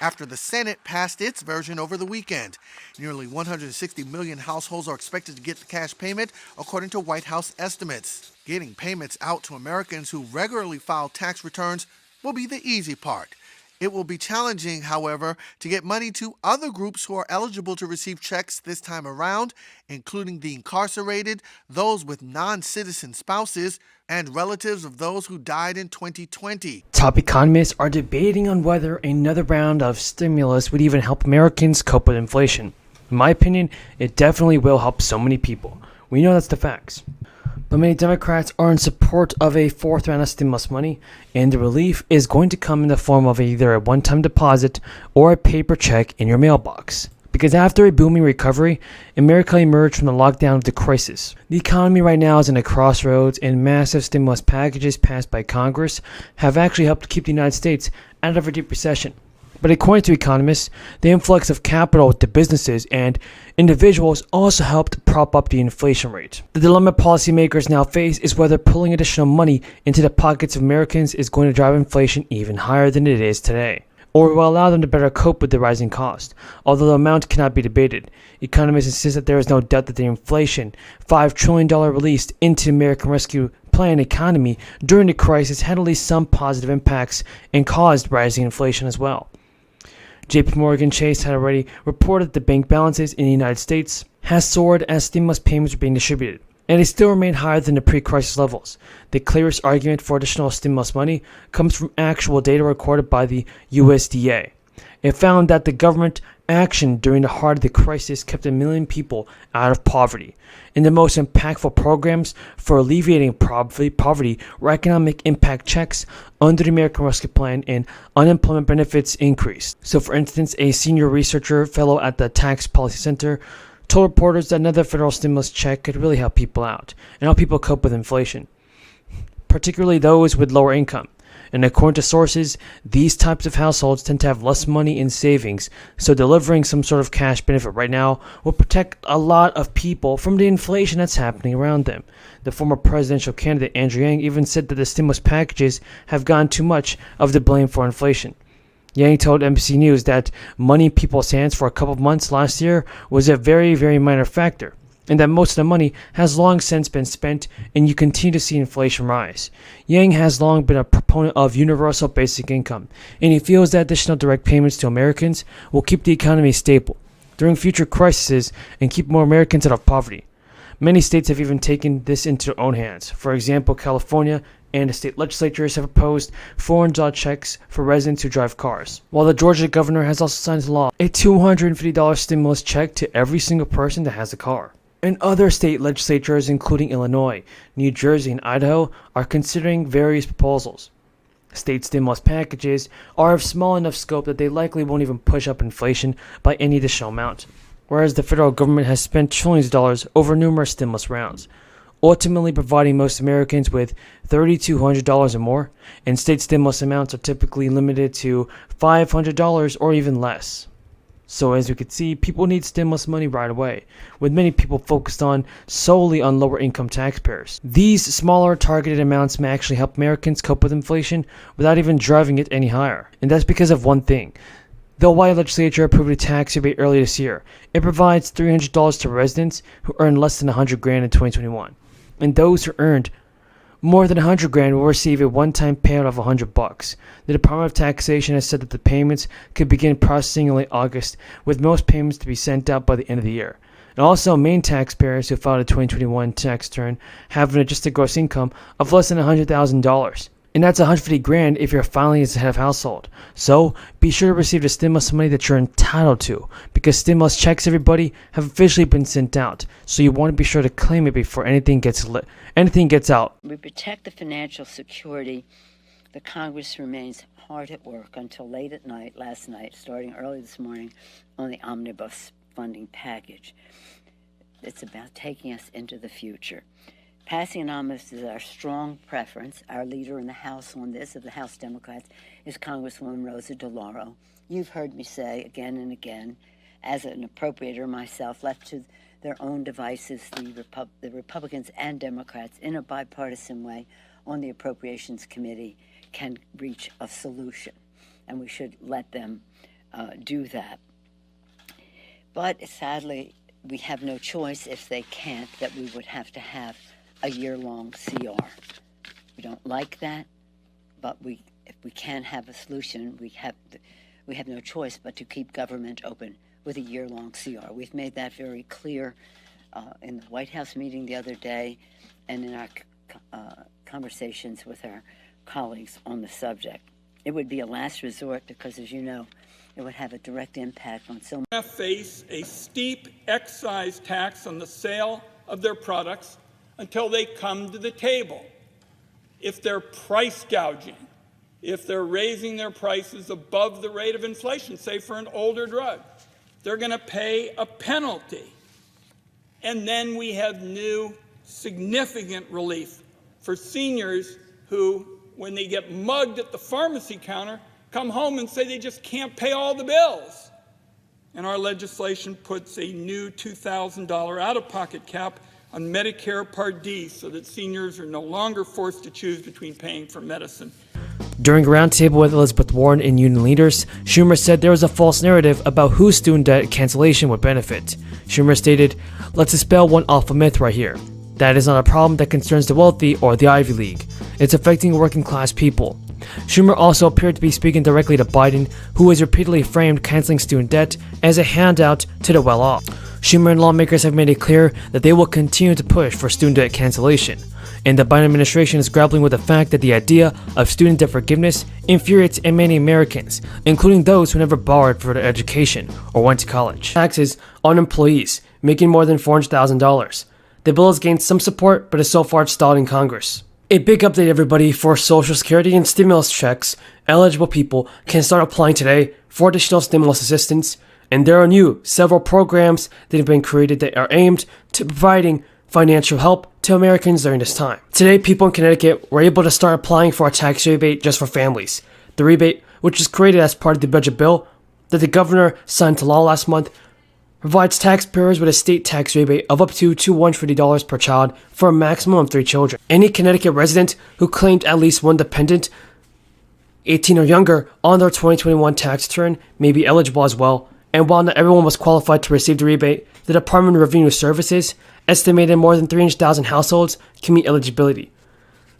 after the Senate passed its version over the weekend. Nearly 160 million households are expected to get the cash payment, according to White House estimates. Getting payments out to Americans who regularly file tax returns will be the easy part. It will be challenging, however, to get money to other groups who are eligible to receive checks this time around, including the incarcerated, those with non-citizen spouses, and relatives of those who died in 2020. Top economists are debating on whether another round of stimulus would even help Americans cope with inflation. In my opinion, it definitely will help so many people. We know that's the facts. But many Democrats are in support of a fourth round of stimulus money, and the relief is going to come in the form of either a one-time deposit or a paper check in your mailbox. Because after a booming recovery, America emerged from the lockdown of the crisis. The economy right now is in a crossroads, and massive stimulus packages passed by Congress have actually helped keep the United States out of a deep recession. But according to economists, the influx of capital to businesses and individuals also helped prop up the inflation rate. The dilemma policymakers now face is whether pulling additional money into the pockets of Americans is going to drive inflation even higher than it is today, or will allow them to better cope with the rising cost. Although the amount cannot be debated, economists insist that there is no doubt that the inflation, $5 trillion released into the American Rescue Plan economy during the crisis had at least some positive impacts and caused rising inflation as well. JP Morgan Chase had already reported that the bank balances in the United States has soared as stimulus payments are being distributed, and they still remain higher than the pre-crisis levels. The clearest argument for additional stimulus money comes from actual data recorded by the USDA. It found that the government action during the heart of the crisis kept 1 million people out of poverty. And the most impactful programs for alleviating poverty were economic impact checks under the American Rescue Plan and unemployment benefits increase. So for instance, a senior researcher fellow at the Tax Policy Center told reporters that another federal stimulus check could really help people out and help people cope with inflation, particularly those with lower income. And according to sources, these types of households tend to have less money in savings, so delivering some sort of cash benefit right now will protect a lot of people from the inflation that's happening around them. The former presidential candidate Andrew Yang even said that the stimulus packages have gotten too much of the blame for inflation. Yang told NBC News that money in people's hands for a couple of months last year was a very, very minor factor, and that most of the money has long since been spent, and you continue to see inflation rise. Yang has long been a proponent of universal basic income, and he feels that additional direct payments to Americans will keep the economy stable during future crises and keep more Americans out of poverty. Many states have even taken this into their own hands. For example, California and the state legislatures have proposed $400 checks for residents who drive cars, while the Georgia governor has also signed into law a $250 stimulus check to every single person that has a car. And other state legislatures, including Illinois, New Jersey, and Idaho, are considering various proposals. State stimulus packages are of small enough scope that they likely won't even push up inflation by any additional amount, whereas the federal government has spent trillions of dollars over numerous stimulus rounds, ultimately providing most Americans with $3,200 or more, and state stimulus amounts are typically limited to $500 or even less. So as you can see, people need stimulus money right away, with many people focused solely on lower income taxpayers. These smaller targeted amounts may actually help Americans cope with inflation without even driving it any higher. And that's because of one thing. The Hawaii legislature approved a tax rebate earlier this year. It provides $300 to residents who earn less than $100,000 in 2021. And those who earned more than $100,000 will receive a one-time payout of $100. The Department of Taxation has said that the payments could begin processing in late August, with most payments to be sent out by the end of the year. And also, Maine taxpayers who filed a 2021 tax return have an adjusted gross income of less than $100,000. And that's $150,000 if you're filing as a head of household. So be sure to receive the stimulus money that you're entitled to, because stimulus checks, everybody, have officially been sent out. So you want to be sure to claim it before anything gets out. We protect the financial security. The Congress remains hard at work until late at night, last night, starting early this morning, on the omnibus funding package. It's about taking us into the future. Passing an omnibus is our strong preference. Our leader in the House on this, of the House Democrats, is Congresswoman Rosa DeLauro. You've heard me say again and again, as an appropriator myself, left to their own devices, the Republicans and Democrats, in a bipartisan way, on the Appropriations Committee, can reach a solution. And we should let them do that. But sadly, we have no choice if they can't, that we would have to have a year-long CR. We don't like that, but if we can't have a solution, we have no choice but to keep government open with a year-long CR. We've made that very clear in the White House meeting the other day and in our conversations with our colleagues on the subject. It would be a last resort because, as you know, it would have a direct impact on so many. Face a steep excise tax on the sale of their products until they come to the table. If they're price gouging, if they're raising their prices above the rate of inflation, say for an older drug, they're going to pay a penalty. And then we have new significant relief for seniors who, when they get mugged at the pharmacy counter, come home and say they just can't pay all the bills. And our legislation puts a new $2,000 out-of-pocket cap on Medicare Part D so that seniors are no longer forced to choose between paying for medicine. During a roundtable with Elizabeth Warren and union leaders, Schumer said there was a false narrative about who student debt cancellation would benefit. Schumer stated, "Let's dispel one awful myth right here. That is not a problem that concerns the wealthy or the Ivy League. It's affecting working class people." Schumer also appeared to be speaking directly to Biden, who has repeatedly framed canceling student debt as a handout to the well-off. Schumer and lawmakers have made it clear that they will continue to push for student debt cancellation, and the Biden administration is grappling with the fact that the idea of student debt forgiveness infuriates many Americans, including those who never borrowed for their education or went to college. Taxes on employees making more than $400,000. The bill has gained some support, but is so far stalled in Congress. A big update, everybody. For Social Security and stimulus checks, eligible people can start applying today for additional stimulus assistance, and there are several programs that have been created that are aimed to providing financial help to Americans during this time. Today, people in Connecticut were able to start applying for a tax rebate just for families. The rebate, which was created as part of the budget bill that the governor signed into law last month, provides taxpayers with a state tax rebate of up to $250 per child for a maximum of 3 children. Any Connecticut resident who claimed at least one dependent, 18 or younger, on their 2021 tax return may be eligible as well. And while not everyone was qualified to receive the rebate, the Department of Revenue Services estimated more than 300,000 households can meet eligibility.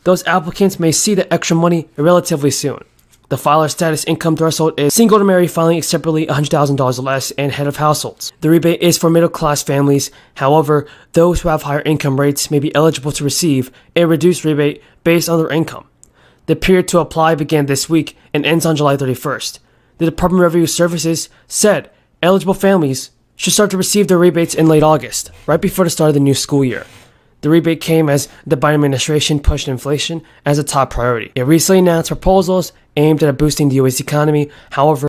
Those applicants may see the extra money relatively soon. The filer status income threshold is single to married filing separately $100,000 or less and head of households. The rebate is for middle-class families. However, those who have higher income rates may be eligible to receive a reduced rebate based on their income. The period to apply began this week and ends on July 31st. The Department of Revenue Services said eligible families should start to receive their rebates in late August, right before the start of the new school year. The rebate came as the Biden administration pushed inflation as a top priority. It recently announced proposals aimed at boosting the U.S. economy. However,